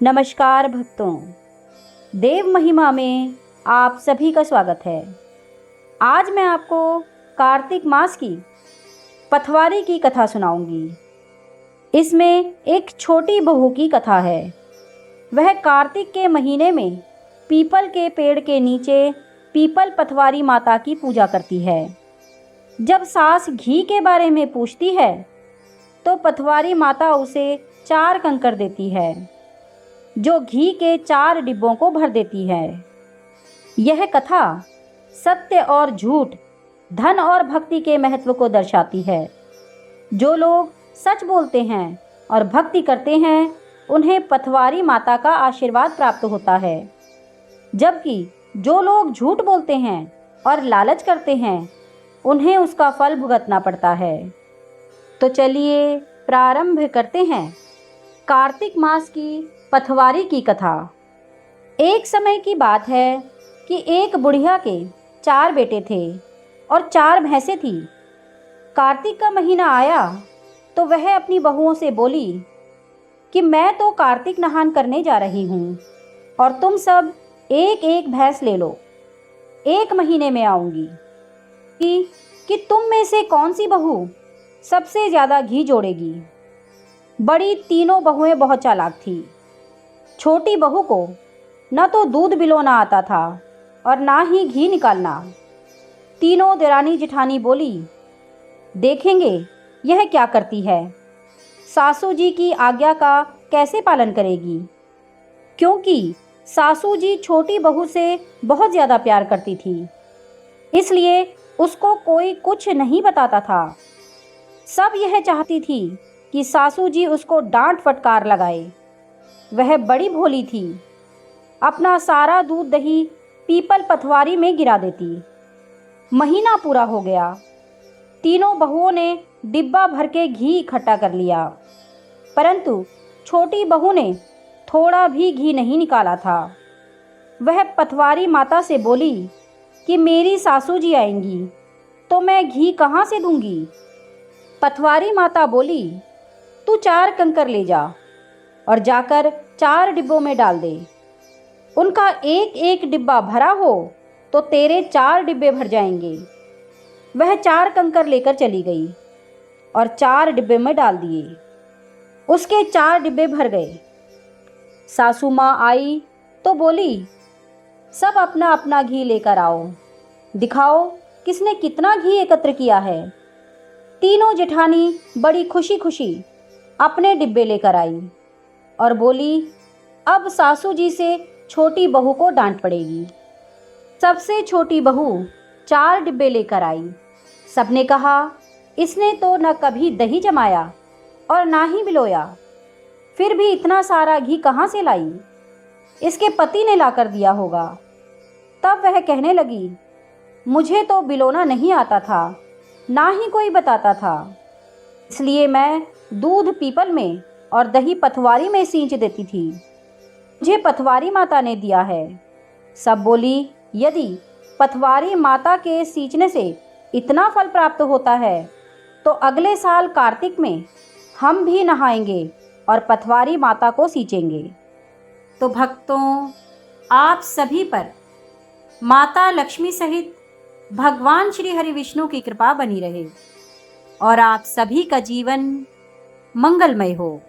नमस्कार भक्तों, देव महिमा में आप सभी का स्वागत है। आज मैं आपको कार्तिक मास की पथवारी की कथा सुनाऊंगी। इसमें एक छोटी बहू की कथा है। वह कार्तिक के महीने में पीपल के पेड़ के नीचे पीपल पथवारी माता की पूजा करती है। जब सास घी के बारे में पूछती है तो पथवारी माता उसे 4 कंकर देती है, जो घी के 4 डिब्बों को भर देती है। यह कथा सत्य और झूठ, धन और भक्ति के महत्व को दर्शाती है। जो लोग सच बोलते हैं और भक्ति करते हैं, उन्हें पथवारी माता का आशीर्वाद प्राप्त होता है, जबकि जो लोग झूठ बोलते हैं और लालच करते हैं, उन्हें उसका फल भुगतना पड़ता है। तो चलिए प्रारंभ करते हैं कार्तिक मास की पथवारी की कथा। एक समय की बात है कि एक बुढ़िया के 4 बेटे थे और 4 भैंसें थीं। कार्तिक का महीना आया तो वह अपनी बहुओं से बोली कि मैं तो कार्तिक नहान करने जा रही हूँ और तुम सब एक एक भैंस ले लो। 1 महीने में आऊँगी कि तुम में से कौन सी बहू सबसे ज़्यादा घी जोड़ेगी। बड़ी तीनों बहुएं बहुत चालाक थीं। छोटी बहू को न तो दूध बिलोना आता था और ना ही घी निकालना। तीनों देरानी जिठानी बोली, देखेंगे यह क्या करती है। सासू जी की आज्ञा का कैसे पालन करेगी, क्योंकि सासू जी छोटी बहू से बहुत ज़्यादा प्यार करती थी, इसलिए उसको कोई कुछ नहीं बताता था। सब यह चाहती थी कि सासू जी उसको डांट फटकार लगाए। वह बड़ी भोली थी। अपना सारा दूध दही पीपल पथवारी में गिरा देती। महीना पूरा हो गया। तीनों बहुओं ने डिब्बा भर के घी इकट्ठा कर लिया, परंतु छोटी बहू ने थोड़ा भी घी नहीं निकाला था। वह पथवारी माता से बोली कि मेरी सासू जी आएंगी तो मैं घी कहाँ से दूंगी। पथवारी माता बोली, तू 4 कंकर ले जा और जाकर 4 डिब्बों में डाल दे। उनका एक एक डिब्बा भरा हो तो तेरे 4 डिब्बे भर जाएंगे। वह 4 कंकर लेकर चली गई और 4 डिब्बे में डाल दिए। उसके 4 डिब्बे भर गए। सासू माँ आई तो बोली, सब अपना अपना घी लेकर आओ, दिखाओ किसने कितना घी एकत्र किया है। तीनों जेठानी बड़ी खुशी खुशी अपने डिब्बे लेकर आई और बोली, अब सासू जी से छोटी बहू को डांट पड़ेगी। सबसे छोटी बहू 4 डिब्बे लेकर आई। सबने कहा, इसने तो न कभी दही जमाया और ना ही बिलोया, फिर भी इतना सारा घी कहाँ से लाई। इसके पति ने लाकर दिया होगा। तब वह कहने लगी, मुझे तो बिलोना नहीं आता था, ना ही कोई बताता था, इसलिए मैं दूध पीपल में और दही पथवारी में सींच देती थी। मुझे पथवारी माता ने दिया है। सब बोली, यदि पथवारी माता के सींचने से इतना फल प्राप्त होता है तो अगले साल कार्तिक में हम भी नहाएंगे और पथवारी माता को सींचेंगे। तो भक्तों, आप सभी पर माता लक्ष्मी सहित भगवान श्री हरि विष्णु की कृपा बनी रहे और आप सभी का जीवन मंगलमय हो।